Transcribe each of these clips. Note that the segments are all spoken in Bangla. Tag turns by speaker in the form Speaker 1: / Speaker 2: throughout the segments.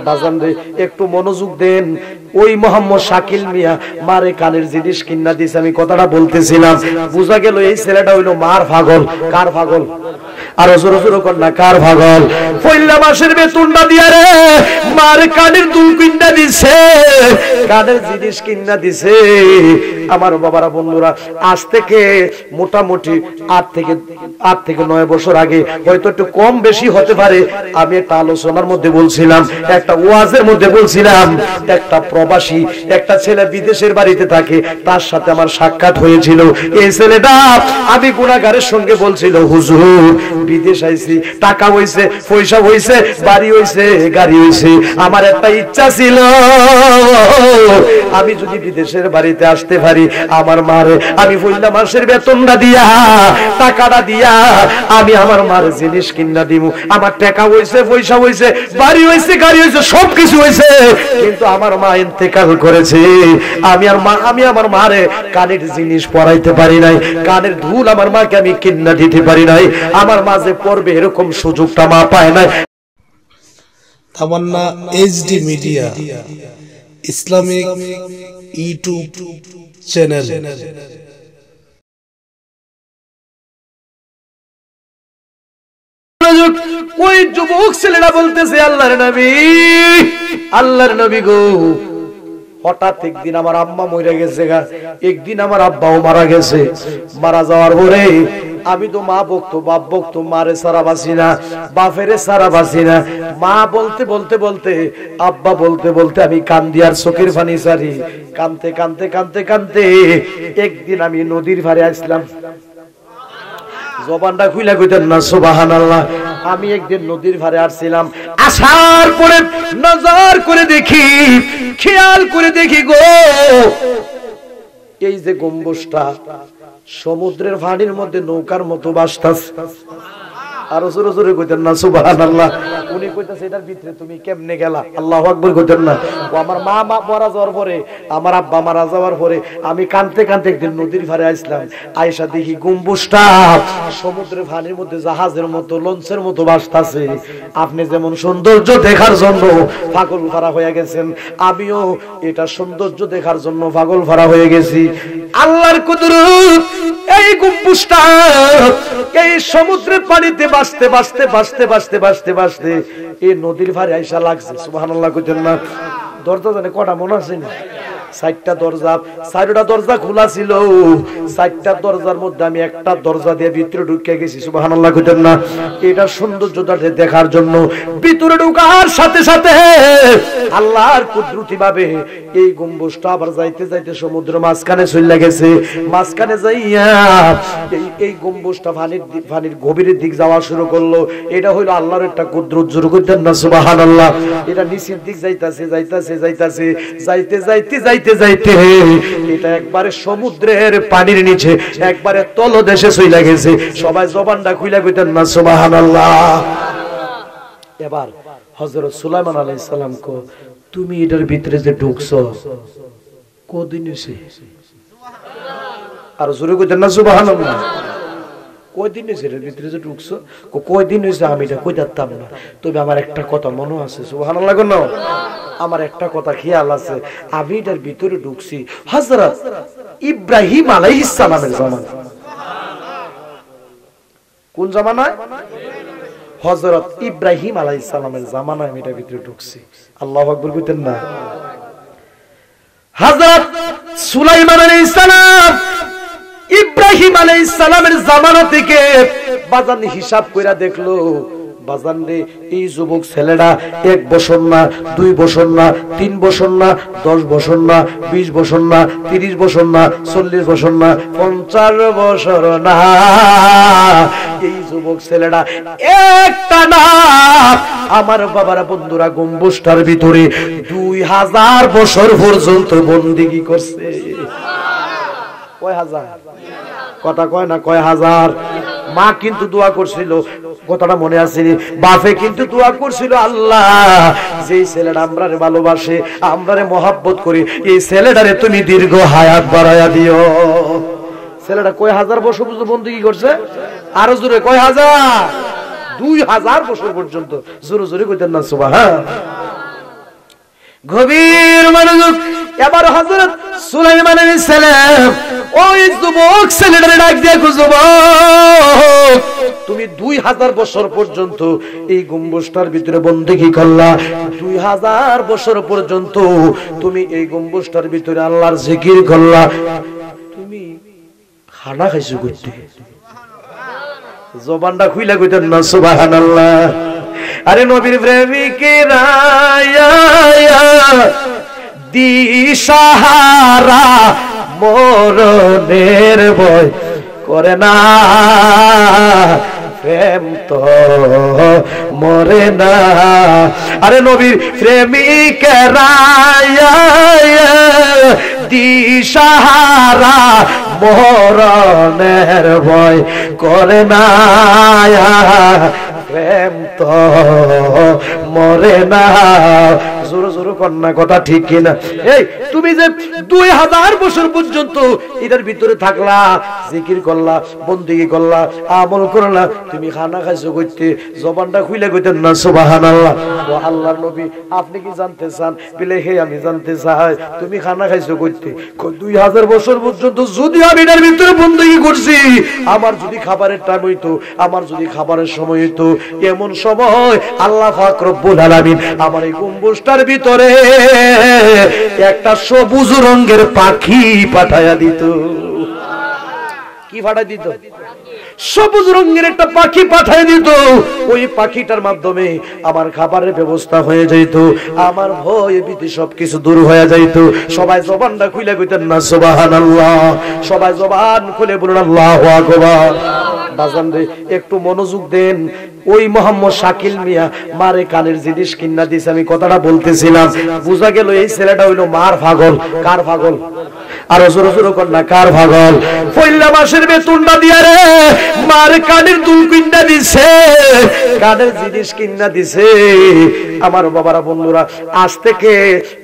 Speaker 1: বাজান রে একটু মনোযোগ দেন। ওই মোহাম্মদ শাকিল মিয়া মারে কানের জিনিস কিনা দিছে, আমি কথাটা বলতেছিলাম, বুঝা গেল এই ছেলেটা হইলো মার পাগল। কার পাগল? আর জোরে জোরে কর না, কার পাগল? পয়লা মাসের বেতনটা দিয়া রে মার কানের দুল কিনা দিছে, কানের জিনিস কিনা দিছে। আমার বাবারা বন্ধুরা, আজ থেকে মোটামুটি 8 থেকে 9 বছর আগে, হয়তো একটু কম বেশি হতে পারে, আমি একটা আলোচনার মধ্যে বলছিলাম, একটা ওয়াজের মধ্যে বলছিলাম, একটা প্রবাসী একটা ছেলে বিদেশের বাড়িতে থাকে, তার সাথে আমার সাক্ষাৎ হয়েছিল। এই ছেলেটা আমি গুনাহগারের সঙ্গে বলছিল, হুজুর বিদেশ আইছি, টাকা হইছে, পয়সা হইছে, বাড়ি হইছে, গাড়ি হইছে, আমার একটা ইচ্ছা ছিল আমি যদি বিদেশের বাড়িতে আসতে পারি, আমার মারে আমি পয়লা মাসের বেতনটা দিয়া, টাকাটা দিয়া আমি আমার মার জিনিস কিনা দিব। আমার টাকা হইছে, পয়সা হইছে, বাড়ি হইছে, গাড়ি হইছে, সবকিছু হইছে, কিন্তু আমার মা ইন্তেকাল করেছে। আমি আমার মারে কানের জিনিস পরাইতে পারি নাই, কানের দুল আমার মাকে আমি কিনা দিতে পারি নাই। আমার মা যে পড়বে এরকম সুযোগটা মা পায় নাই।
Speaker 2: Tamanna HD media Islamic YouTube channel.
Speaker 1: ওই যুবক ছেলেটা বলতেছে, আল্লাহর নবী গো, হঠাৎ একদিন আমার আম্মা মরে গেছে, একদিন আমার আব্বাও মারা গেছে। মারা যাওয়ার পরে আমি তো মা বকতো, বাপ বকতো, মারে সারা বাসি না, বাপেরে সারা বাসি না। মা বলতে বলতে বলতে, আব্বা বলতে বলতে আমি কান্দি আর চোখের পানি সারি। কানতে কানতে কানতে কানতে একদিন আমি নদীর ধারে আসলাম। জবানটা খুইলা কইতেন না সুবহানাল্লাহ। আমি একদিন নদীর ধারে আসছিলাম, আসার পরে নজর করে দেখি, খেয়াল করে দেখি গো, এই যে গম্বুজটা সমুদ্রের পানির মধ্যে নৌকার মতো ভাসতাছে। আরো জোরে জোরে কইতেন না সুবহানাল্লাহ। উনি কইতাছে এটার ভিতরে তুমি কেমনে গেলা? আল্লাহু আকবার কইতেন না। ও আমার মা মারা যাওয়ার পরে, আমার আব্বা মারা যাওয়ার পরে আমি কানতে কানতে একদিন নদীর ধারে আসলাম। আয়েশা দেখি গম্বুজটা সমুদ্রের পানির মধ্যে জাহাজের মতো, লঞ্চের মতো ভাসতাছে। আপনি যেমন সৌন্দর্য দেখার জন্য পাগল ভরা হয়ে গেছেন, আমিও এটা সৌন্দর্য দেখার জন্য পাগল ভরা হয়ে গেছি। আল্লাহর কুদরত, এই গম্বুজটা এই সমুদ্রের পানিতে ভাসতে ভাসতে ভাসতে ভাসতে ভাসতে ভাসতে এই নদীর ধারে আইসা লাগছে। সুবহানাল্লাহ কইতেন না। দরজা জানে কটা মনে আছে না? 4টা দরজা, 4টা দরজা খোলা ছিল। 4টা দরজার মধ্যে আমি একটা দরজা দিয়ে ভিতরে ঢুকে গেছি। সুবহানাল্লাহ কইতেন না। এটা সৌন্দর্যটা দেখার জন্য ভিতরে ঢোকার সাথে সাথে আল্লাহর কুদরতি ভাবে এই গম্বুজটা আবার যাইতে যাইতে সমুদ্রের মাঝখানে চলে গেছে। মাঝখানে যাইয়া এই গম্বুজটা পানির গভীরের দিক যাওয়া শুরু করলো। এটা হইলো আল্লাহর একটা কুদরত। জোরে কইতেন না সুবহানাল্লাহ। এটা নিচের দিক যাইতাছে যাইতাছে যাইতাছে, যাইতে যাইতে যাইতে যাইতে এটা একবারে সমুদ্রের পানির নিচে একবারে তলদেশে চলে গেছে। সবাই জবানটা খুইলা কইতেন না সুবহানাল্লাহ। এবার হযরত সুলাইমান আলাইহিস সালাম কো, তুমি এটার ভিতরে যে ঢুকছো কদিন হইছে? আর জোরে কইতেন না সুবহানাল্লাহ। কয়দিন হইছে এর ভিতরে যে ঢুকছো? কয়দিন হইছে আমি এটা কই দিতাম না, তবে আমার একটা কথা মনে আছে। সুবহানাল্লাহ কোন আমার একটা কথা খেয়াল আছে, আমি এটার ভিতরে ঢুকছি হযরত ইব্রাহিম আলাইহিস সালামের জামানায়। কোন জামানায়? হযরত ইব্রাহিম আলাইহিস সালামের জামানায় আমি এটার ভিতরে ঢুকছি। আল্লাহু আকবার কইতেন না। হযরত সুলাইমান আলাইহিস সালাম ইব্রাহিম আলাইহিস সালামের জামানা থেকে বাজান হিসাব কইরা দেখলো, বাজান রে এই যুবক ছেলেটা 1 বছর না, 2 বছর না, 3 বছর না, 10 বছর না, 20 বছর না, 30 বছর না, 40 বছর না, 50 বছর না, এই যুবক ছেলেটা একটা না আমার বাবারা বন্ধুরা গম্বুজটার ভিতরে 2000 বছর পর্যন্ত বন্দেগী করছে। কয় হাজার? কথা কয় না, কয় হাজার? মা কিন্তু দোয়া করছিল, কথাটা মনে আছে? বাপে কিন্তু দোয়া করছিল, আল্লাহ যে ছেলেটা আমরারে ভালোবাসে, আমরারে মহব্বত করি, এই ছেলেটারে তুমি দীর্ঘ হায়াত বাড়ায়া দিও। ছেলেটা কয় হাজার বছর পর্যন্ত বন্দেগী করছে? আরো জোরে, কয় হাজার? 2000 বছর পর্যন্ত। জোরে জোরে কইতেন না সুবহানাল্লাহ। গভীর মনোযোগ। এবার হযরত সুলাইমান আলাইহিস সালাম ওই যুবক ছেলেটারে ডাক দিয়ে যুবক, তুমি 2000 বছর পর্যন্ত এই গম্বুজটার ভিতরে বন্দেগী করলা, 2000 বছর পর্যন্ত তুমি এই গম্বুজটার ভিতরে আল্লাহর জিকির করলা, তুমি খানা খাইছো করতে? জবানটা খুইলা কইতেন না সুবহানাল্লাহ। আরে নবীর প্রেমিকেরা দিশাহারা মরণের ভয় করে না, প্রেম তো মরে না। আরে নবীর প্রেমিকেরা দিশাহারা মরণের ভয় করে না, প্রেম তো মরে না। জোরে জোরে কন্যা কথা ঠিক কিনা? এই তুমি যে 2000 বছর পর্যন্ত এটার ভিতরে থাকলা, জিকির করলা, বন্দেগী করলা, আমল করলা, তুমি খানা খাইছো কইতে? জবানটা খুইলা কইতেন না সুবহানাল্লাহ। ও আল্লাহর নবী, আপনি কি জানতে চান? বলে হে আমি জানতে চাই, তুমি খানা খাইছো কইতে? 2000 বছর পর্যন্ত যদি আমি এটার ভিতরে বন্দেগী করছি, আমার যদি খাবারের টাইম হইতো, আমার যদি খাবারের সময় হইতো, এমন সময় আল্লাহ পাক রব্বুল আলামিন আমার এই গম্বুজটার ভিতরে একটা সবুজ রঙের পাখি পাঠায়া দিত। কি পাঠায় দিত? সবুজ রঙের একটা পাখি পাঠায় দিত। ওই পাখিটার মাধ্যমে আমার খাবারের ব্যবস্থা হয়ে যাইত, আমার ভয় ভীতি সবকিছু দূর হয়ে যাইত। সবাই জবানটা খুলে কইতেন না সুবহানাল্লাহ। সবাই জবান খুলে বলুন আল্লাহু আকবার। বাজান রে, একটু মনোযোগ দেন। ওই মোহাম্মদ শাকিল মিয়া মারে কানের জিনিস কিনা দিছে, আমি কথাটা বলতেছিলাম, বুঝা গেল এই ছেলেটা হইলো মার পাগল। কার পাগল? আরো জোরে জোরে কর না, কার পাগল? পয়লা মাসের বেতনটা দিয়া রে মার কানের দুল কিনা দিছে, কানের জিনিস কিনা দিছে। আমার বাবারা বন্ধুরা, আজ থেকে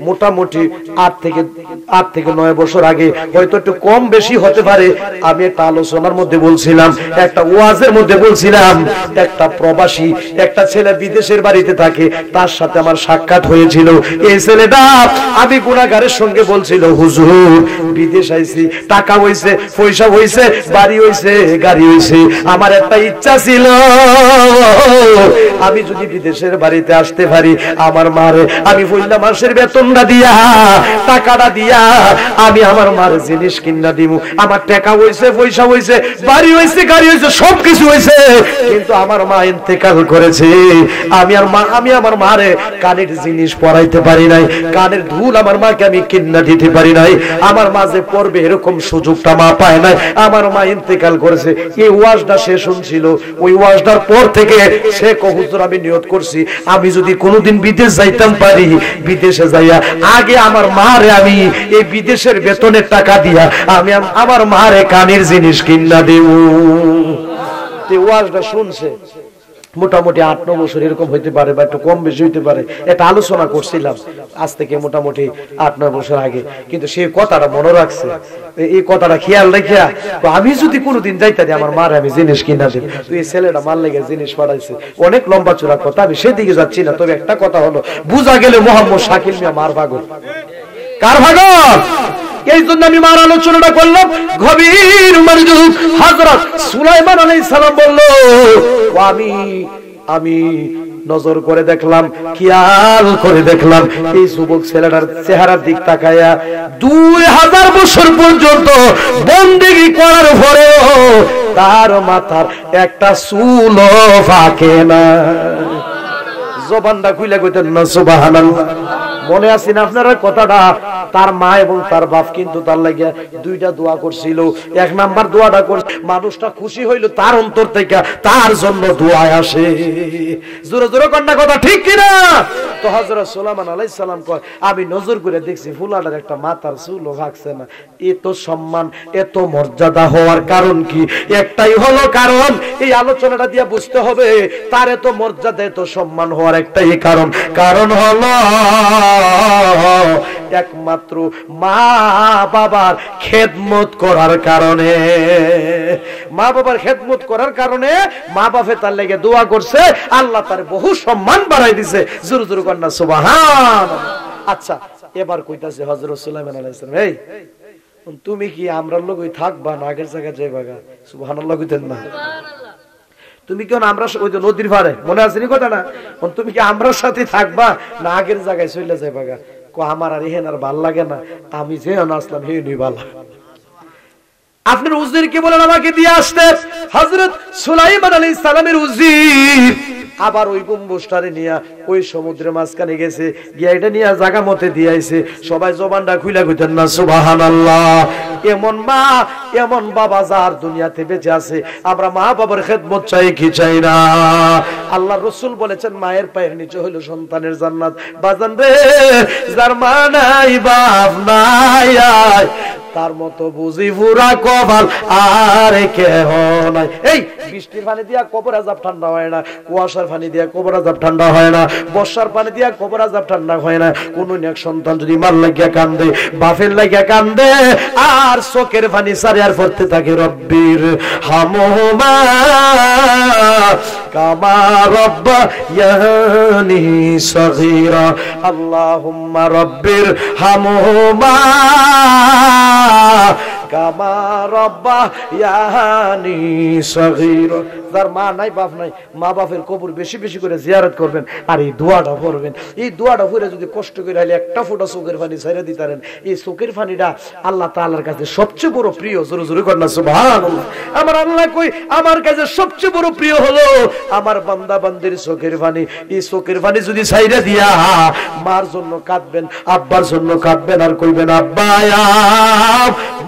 Speaker 1: মোটামুটি 8 থেকে 9 বছর আগে, হয়তো একটু কম বেশি হতে পারে, আমি একটা আলোচনার মধ্যে বলছিলাম, একটা ওয়াজের মধ্যে বলছিলাম, একটা প্রবাসী একটা ছেলে বিদেশের বাড়িতে থাকে, তার সাথে আমার সাক্ষাৎ হয়েছিল। এই ছেলেটা আমি গুনাহগারের সঙ্গে বলছিল, হুজুর বিদেশ আইছি, টাকা হইছে, পয়সা হইছে, বাড়ি হইছে, গাড়ি হইছে, আমার একটা ইচ্ছা ছিল, আমি যদি বিদেশের বাড়িতে আসতে পারি, আমার মারে আমি পয়লা মাসের বেতনটা দিয়া, টাকাটা দিয়া আমি আমার মার জিনিস কিনা দিব। আমার টাকা হইছে, পয়সা হইছে, বাড়ি হইছে, গাড়ি হইছে, সবকিছু হইছে, কিন্তু আমার মা ইন্তেকাল করেছে। আমি আমার মারে কানের জিনিস পরাইতে পারি নাই, কানের দুল আমার মাকে আমি কিনা দিতে পারি নাই। আমার মা যে পড়বে এরকম সুযোগটা মা পায় নাই, আমার মা ইন্তেকাল করেছে। এই ওয়াজটা সে শুনছিল, ওই ওয়াজটার পর থেকে সে হুজুর আমি নিয়ত করছি, আমি যদি কোনোদিন বিদেশ যাইতাম পারি, বিদেশে যাইয়া আগে আমার মারে আমি এই বিদেশের বেতনের টাকা দিয়া আমি আমার মারে কানের জিনিস কিনা দেব। ওয়াজটা শুনছে মোটামুটি 8-9 বছর এরকম হইতে পারে, বা একটু কম বেশি হইতে পারে, এটা আলোচনা করছিলাম আজ থেকে মোটামুটি 8-9 বছর আগে। কিন্তু সেই কথাটা মনে রাখছে, এই কথাটা খেয়াল রাখিয়া আমি যদি কোনোদিন যাইতাম আমার মার আমি জিনিস কিনা দেব। তুই এই ছেলেটা মার লেগে জিনিস পাঠাইছে, অনেক লম্বা চূড়া কথা, আমি সেদিকে যাচ্ছি না। তবে একটা কথা হলো, বুঝা গেলে মোহাম্মদ শাকিল মিয়া মার পাগল। কার পাগল? এই জন্য আমি মার আলোচনাটা করলাম। গভীর মনোযোগ। হযরত সুলাইমান আলাইহিস সালাম বলল, আমি নজর করে দেখলাম, খেয়াল করে দেখলাম, এই যুবক ছেলেটার চেহারার দিক তাকায়া 2000 বছর পর্যন্ত বন্দেগী করার পরেও তার মাথার একটা চুলও ফাঁকে না। জবানটা খুলে কইতেন না সুবহানাল্লাহ। মনে আছে না আপনারা কথাটা? তার মা এবং তার বাপ কিন্তু তার লাগিয়া 2টা দোয়া করছিল। 1 নাম্বার দোয়াটা করছে, মানুষটা খুশি হইল তার অন্তর থেকে, তার জন্য দোয়া আসে। জোরে জোরে কন্যা কথা ঠিক কিনা? তো হযরত সুলাইমান আলাইহিস সালাম কয়, আমি নজর করে দেখছি ফুলাটার একটা মাথার চুলও ভাগছে না। এত সম্মান, এত মর্যাদা হওয়ার কারণ কি? একটাই হলো কারণ, এই আলোচনাটা দিয়ে বুঝতে হবে তার এত মর্যাদা, এত সম্মান হওয়ার একটাই কারণ, কারণ হলো একমাত্র মা বাবার খেদমত করার কারণে। মা বাবার খেদমত করার কারণে মা বাপে তার লেগে দোয়া করছে, আল্লাহ তার বহু সম্মান বাড়াই দিছে। জোরে জোরে কন্যা সুবহানাল্লাহ। আচ্ছা এবার কইতাছে হযরত সুলাইমান আলাইহিস সালাম, এই তুমি কি আমরার লগই থাকবা না আগের জায়গায় যাইবাগা? সুবহানাল্লাহ কইতেন না? তুমি কি আমরা ওই যে নদীর পাড়ে মনে আছে নি কথাটা, তুমি কি আমরার সাথে থাকবা না আগের জায়গায় চলে যাইবাগা? কো আমার আর এহেন আর ভাল লাগে না, আমি যে আসলাম হে নি ভালো। আপনার উজির কি বলেন আমাকে দিয়ে আসতে? হযরত সুলাইমান আলাইহিস সালামের উজির আবার ওই গম্বুজটারে নিয়ে ওই সমুদ্রের মাঝখানে গেছে, গিয়া এটা নিয়ে জায়গা মতে দিয়ে আইছে। সবাই জবানটা খুইলা কইতেন না সুবহানাল্লাহ। এমন মা এমন বাবা যার দুনিয়াতে বেঁচে আছে, আমরা মা বাবার খেদমত চাই কি চাই না? আল্লাহ রাসূল বলেছেন মায়ের পায়ের নিচে হলো সন্তানের জান্নাত। বাজান রে, যার মা নাই বাপ নাই তার মতো বুঝি পুরা কপাল আর কেহ নাই। এই বৃষ্টির পানি দিয়া কবর আযাব ঠান্ডা হয় না, কুয়াশার পানি দিয়া কবর আযাব ঠান্ডা হয় না, বর্ষার পানি দিয়া কবর আযাব ঠান্ডা হয় না। কোন এক সন্তান যদি মার লাগিয়া কান্দে, বাপের লাগিয়া কান্দে, আর চোখের পানি সারে আর পড়তে থাকে রব্বির হামহুমা কামা রাব্বায়ানি সগীরা, আল্লাহুম্মা রব্বির হামহুমা কামা রাব্বায়ানি সগীরা। যার মা নাই বাপ নাই, মা বাপের কবর বেশি বেশি করে জিয়ারত করবেন আর এই দোয়াটা পড়বেন। এই দোয়াটা পড়ে যদি কষ্ট করে হলে একটা ফোঁটা চোখের পানি ছেড়ে দিতারেন, এই চোখের পানিটা আল্লাহ তাআলার কাছে সবচেয়ে বড় প্রিয়। জোরে জোরে কর না সুবহানাল্লাহ। আমার আল্লাহ কই আমার কাছে সবচেয়ে বড় প্রিয় হলো আমার বান্দা বান্দির চোখের পানি। এই চোখের পানি যদি ছেড়ে দিয়া মার জন্য কাঁদবেন, আব্বার জন্য কাঁদবেন, আর কইবেন আব্বা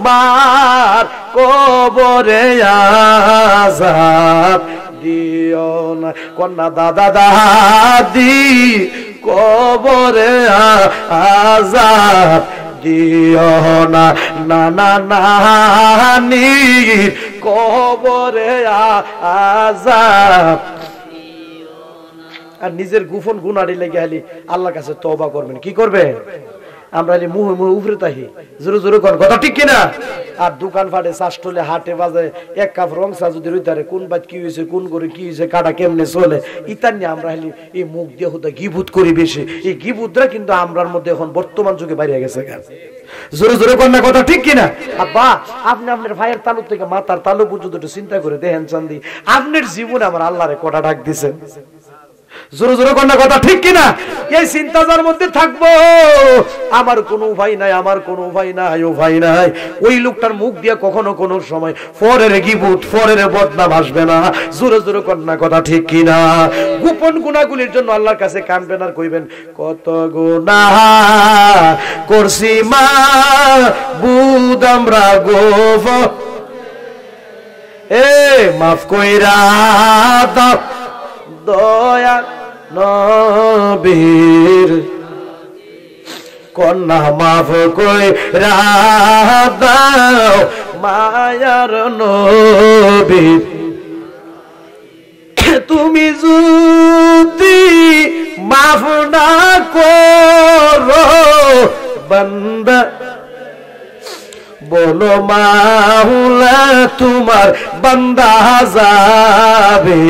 Speaker 1: মার কবরে আযাব দিও না, কন্যা দাদা দাদি কবরে আযাব দিও না, নানা নানি কবরে আযাব। আর নিজের গোপন গুনাহটি লেগে আলি আল্লাহর কাছে তওবা করবেন। কি করবেন? আমরা মুহে মুহে উফরে তাহি জোরে জোরে কোন কথা ঠিক কিনা? আর দোকান ফাটে চাষটলে হাটে বাজারে এক কাপ রং চা যদি রইতারে কোন বাদ কি হয়েছে, কোন করে কি হয়েছে, কাটা কেমনে চলে, ইতার নিয়ে আমরা হলি এই মুখ দিয়ে হতে গিবুত করি বেশি। এই গিবুতরা কিন্তু আমরার মধ্যে এখন বর্তমান যুগে বাইরে গেছে। জোরে জোরে কোন কথা ঠিক কিনা? আব্বা আপনি আপনার ভাইয়ের তালু থেকে মাথার তালু পর্যন্ত একটু চিন্তা করে দেখেন চান্দি, আপনার জীবনে আমার আল্লাহরে কটা ডাক দিছেন? জোরে জোরে কোন কথা ঠিক কিনা? এই চিন্তা যার মধ্যে থাকবো আমার কোনো উপায় নাই, আমার কোনো উপায় নাই, উপায় নাই, ওই লোকটার মুখ দিয়ে কখনো কোনো সময় ফরের গিবুত ফরের বদনাম আসবে না। জোরে জোরে কোন কথা ঠিক কিনা? গোপন গুনাহগুলির জন্য আল্লাহর কাছে কাঁদবেন আর কইবেন কত গুনাহ করছি মা বুদ আমরা গোফ, এ মাফ কইরা দাও দয়া নবীর কন্যা মাফ কইরা দাও মায়ার নবীর। তুমি যদি মাফ না করো বান্দা বলো মাওলা তোমার বান্দা যাবে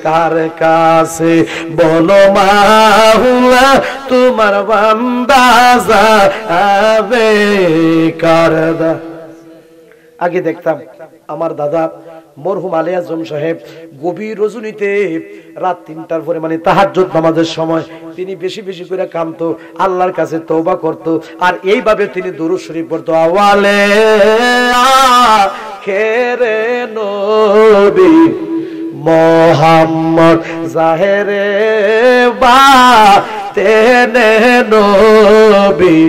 Speaker 1: কার কাছে? বলো মাওলা তোমার বান্দা যাবে কার? আগে দেখতাম আমার দাদা মরহুম আলী আজম সাহেব গভীর রজনীতে রাত 3টার পরে মানে তাহাজ্জুদ নামাজের সময় তিনি বেশি বেশি করে কাঁদতো, আল্লাহর কাছে তওবা করত, আর এইভাবে তিনি দুরূদ শরীফ পড়তো আওয়ালে আখেরে নবী মোহাম্মদ জাহেরে বাতেনে নবী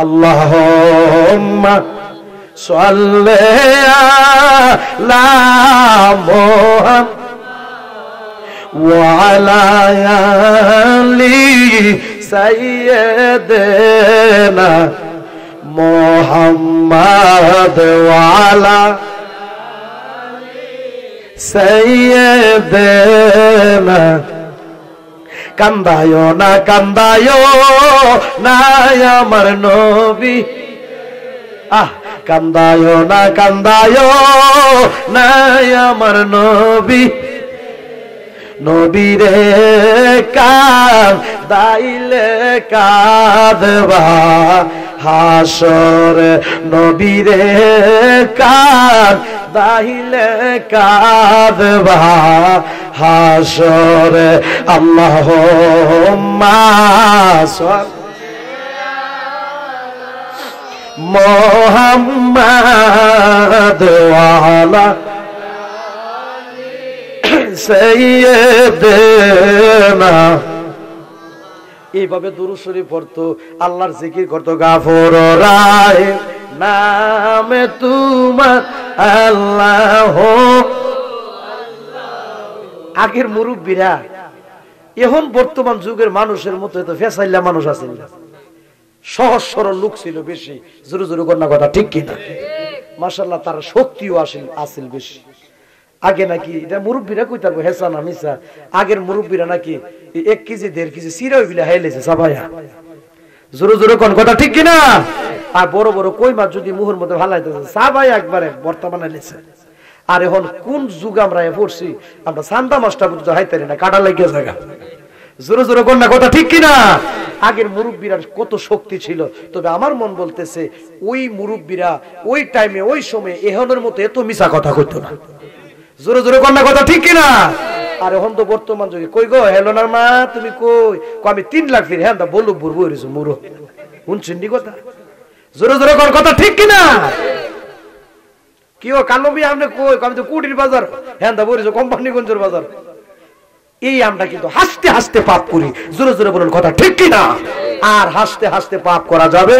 Speaker 1: আল্লাহুম্মা সাল্লি আলা মুহাম্মাদ ওয়া আলা আলি সাইয়্যিদিনা মুহাম্মাদ ওয়া আলা সাইয়্যিদিনা। কান্দায়ো না আমার নবী, কান্দায়ো না আমার নবী, নবীরে কাঁদাইলে কাঁদবা হাসরে, নবীরে কাঁদাইলে কাঁদবা হাসরে। আল্লাহুম্মা মুহাম্মাদ ওয়া আলা সাইয়্যিদিনা। এইভাবে দুরূদ শরীফ পড়তো, আল্লাহর জিকির করতো। গাফুর রাহিম নামে তোমার আল্লাহ। আগের মুরব্বীরা, এখন বর্তমান যুগের মানুষের মতো এত ফেসাইলা মানুষ আছে না, সহজ সরল লোক ছিল বেশি। জোরে জোরে কন্যা কথা ঠিক কিনা? মাশাআল্লাহ, তার শক্তিও আসিল বেশি। আগে নাকি এটা মুরব্বীরা কই তারপর হেসা না মিশা, আগের মুরব্বীরা নাকি 1 কেজি 1.5 কেজি সিরাই বিলা হাইলেছে সাবায়া। জোরে জোরে কোন কথা ঠিক কিনা? আর বড় বড় কই মাছ যদি মুহর মধ্যে ভালাইতেছে সাবাই একবারে বর্তমানে লেছে। আর এখন কোন যুগ আমরা পড়ছি, আমরা সান্দা মাছটা বুঝতে হাইতারি না, কাটা লাগিয়ে জায়গা। জোরে জোরে কোন কথা ঠিক কিনা? আগের মুরব্বীরা কত শক্তি ছিল। তবে আমার মন বলতেছে ওই মুরব্বীরা ওই টাইমে ওই সময়ে এহনের মতো এত মিছা কথা কইতো না। জোরে জোরে কন্যা কথা ঠিক কিনা? আর এখন তো বর্তমান যুগে কই গো হেলোনার মা তুমি কই, আমি 3 লাখ ফির হ্যাঁ বলুক বুড়বো হয়েছে মুরো শুনছেন কথা। জোরে জোরে কোন কথা ঠিক কিনা? কি ও কালবি আপনি কই, আমি তো কুটির বাজার হ্যাঁ বলেছো কোম্পানিগঞ্জের বাজার। এই আমরা কিন্তু হাসতে হাসতে পাপ করি। জোরে জোরে বলুন কথা ঠিক কিনা? আর হাসতে হাসতে পাপ করা যাবে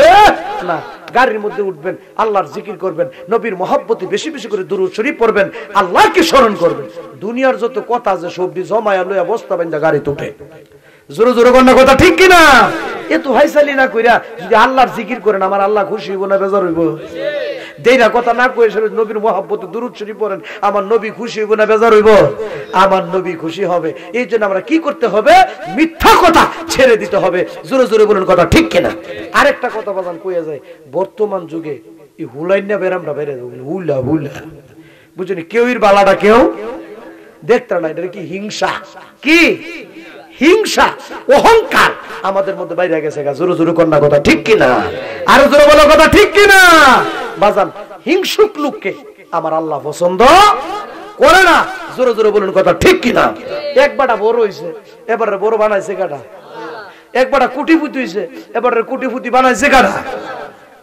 Speaker 1: না। গাড়ির মধ্যে উঠবেন, আল্লাহর জিকির করবেন, নবীর মহব্বতে বেশি বেশি করে দুরূদ শরীফ পড়বেন, আল্লাহকে স্মরণ করবেন। দুনিয়ার যত কথা যে সবজি জমায়া লইয়া বস্তা বাইন্দা গাড়িতে উঠে। জোরে জোরে কন্যা কথা ঠিক কিনা? এত হাইসালি না কইরা যদি আল্লাহর জিকির করেন, আমার আল্লাহ খুশি হইব না বেজার হইব? দেইরা কথা না কই নবীর মহব্বতে দুরূদ শরীফ পড়েন, আমার নবী খুশি হইব না বেজার হইব? আমার নবী খুশি হবে। এই জন্য আমরা কি করতে হবে? মিথ্যা কথা ছেড়ে দিতে হবে। জোরে জোরে বলুন কথা ঠিক কিনা? আরেকটা কথা বাজান কইয়া যায়, বর্তমান যুগে এই হুলাইনা বেরামটা বেড়ে যাবে। হুলা হুলা বুঝলি, কেউর বালাটা কেউ দেখতে না। এটা কি হিংসা? কি হিংসা, অহংকার আমাদের মধ্যে বাইরে গেছে। জোরে জোরে কন্যা কথা ঠিক কিনা? আরো জোরে বলো কথা ঠিক কিনা? বাজান, হিংসুক লোককে আমার আল্লাহ পছন্দ করে না। জোরে জোরে বলুন কথা ঠিক কিনা? একবারটা বড় হইছে, এবারে বড় বানাইছে কাটা। একবারটা কুটিপুতি হইছে, এবারে কুটিপুতি বানাইছে কাটা।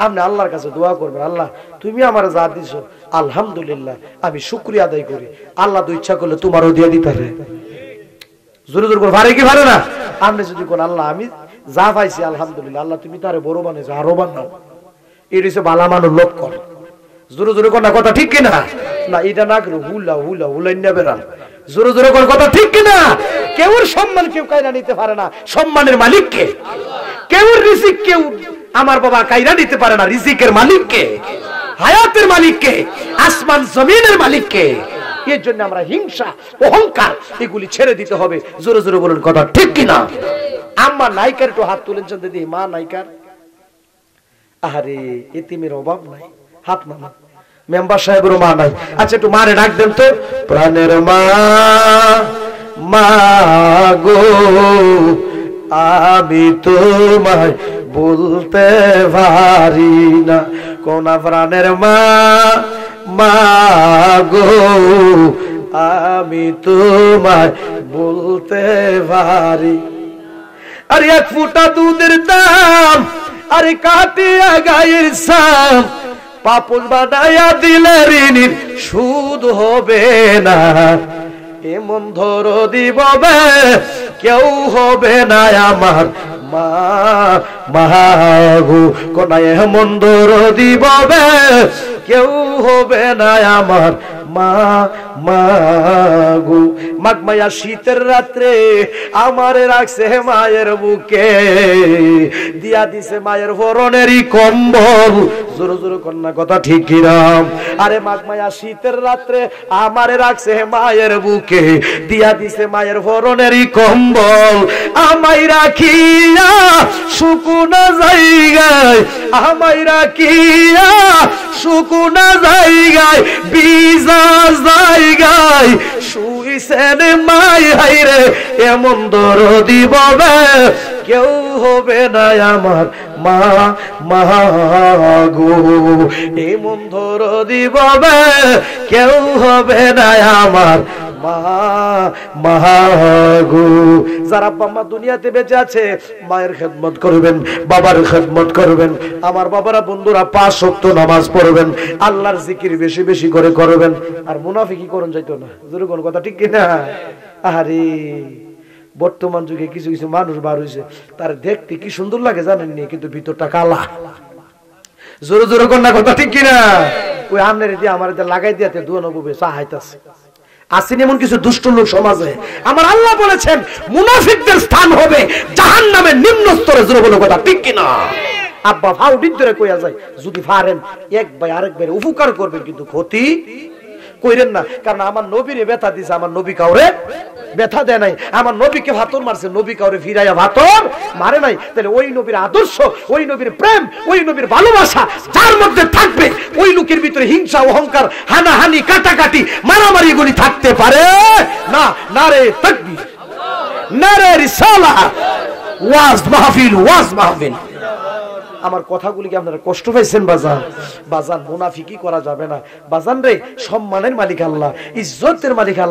Speaker 1: আপনি আল্লাহর কাছে দোয়া করবেন, আল্লাহ তুমি আমার যা দিছো আলহামদুলিল্লাহ, আমি শুকরিয়া আদায় করি। আল্লাহ তো ইচ্ছা করলে তোমারও দিয়ে দিতে পারে। জোরে জোরে পারে কি পারে না? আপনি যদি কোন আল্লাহ আমি যা পাইছি আলহামদুলিল্লাহ, আল্লাহ তুমি তারে বড় বানাইছো, আরো বানাও। এর হচ্ছে বালা মানুষ লক্ষণ। জোরে জোরে কোন কথা ঠিক কিনা? না এটা না করে হুলা হুলা হুলাইনা বেরান। জোরে জোরে কোন কথা ঠিক কিনা? কেউর সম্মান কেউ কাইরা নিতে পারে না, সম্মানের মালিক কে? কেউর রিজিক কেউ আমার বাবা কাইরা নিতে পারে না, রিজিকের মালিক কে? হায়াতের মালিক কে? আসমান জমিনের মালিক কে? এর জন্য আমরা হিংসা, অহংকার এগুলি ছেড়ে দিতে হবে। জোরে জোরে বলুন কথা ঠিক কিনা? আম্মা নাইকার একটু হাত তুলেছেন দিদি, মা নাইকার। আরে এতিমের অভাব নাই, হাত নামা। মেম্বার সাহেবেরও মা নাই। আচ্ছা একটু মারে ডাক দেন তো। প্রাণের মা, মা গো আমি তোমায় বলতে পারি না। কোন প্রাণের মা, মা গো আমি তোমায় বলতে পারি। আরে 1 ফুটা দুধের দাম, আরে কাটিয়া গায়ের সাম, পাপড় বানাইয়া দিলে ঋণীর সুদ হবে না। এমন ধর দিব কেউ হবে না আমার মা, মা গো কোনা এমন ধর দিব কেউ হবে না আমার মা, মা গো। মাঘ মায়া শীতের রাত্রে আমারে রাখছে মায়ের বুকে, দিয়া দিছে মায়ের ভরণেরই কম্বল। জোরে জোরে কন্যা কথা ঠিক কিরাম? আরে মাঘ মায়া শীতের রাত্রে আমারে রাখছে মায়ের বুকে, দিয়া দিছে মায়ের ভরণেরই কম্বল। আমায় রাখিয়া শুকুনা জায়গায়, আমায় রাখিয়া শুকুনা জায়গায়, বিজা জায়গায় শুই দিছেন মাই হাইরে এমন দরদি ববে কেউ হবে না আমার মা গো এমন দরদি ববে কেউ হবে না আমার মা গো। যারা আব্বা মা দুনিয়াতে বেঁচে আছে মায়ের খেদমত করবেন, বাবার খেদমত করবেন। আমার বাবারা বন্ধুরা 5 ওয়াক্ত নামাজ পড়বেন, আল্লাহর জিকির বেশি বেশি করে করবেন। আর মুনাফিকি করুন যাইতো না, জোরে কোন কথা ঠিক কিনা? আরে বর্তমান যুগে কিছু কিছু মানুষ বার হইছে, তার দেখতে কি সুন্দর লাগে জানেননি, কিন্তু ভিতরটা কালা। জোরে জোরে কোন কথা ঠিক কিনা? ওই আমনের দিয়ে আমার লাগাই দিয়াতে দুয়ানবে চাহাইতাছে। আসেন এমন কিছু দুষ্ট লোক সমাজে। আমার আল্লাহ বলেছেন মুনাফিকদের স্থান হবে জাহান্নামের নিম্ন স্তরে। জোরে বলো কথা ঠিক কিনা? আব্বা ভাও দিদরে কইয়া যায়, যদি পারেন এক ভাই আরেক ভাই উপকার করবেন, কিন্তু ক্ষতি কইরেন না। কারণ আমার নবীরে ব্যথা দিছে, আমার নবী কাউরে ব্যথা দেয় নাই। আমার নবীকে ভাতর মারছে, নবী কাউরে ফিরাইয়া ভাতর মারে নাই। তাহলে ওই নবীর আদর্শ, ওই নবীর প্রেম, ওই নবীর ভালোবাসা যার মধ্যে থাকবে, ওই লোকের ভিতরে হিংসা, অহংকার, হানাহানি, কাটাকাটি, মারামারি এগুলি থাকতে পারে না। নারে তাকবীর, নারে রিসালাহ, ওয়াজ মাহফিল, ওয়াজ মাহফিল। আমার কথাগুলি কি আপনারা কষ্ট পাইছেন বাজান? বাজান মুনাফিকি করা যাবে না বাজান রে। সম্মানের মালিক আল্লাহ, ইজ্জতের মালিক আল্লাহ।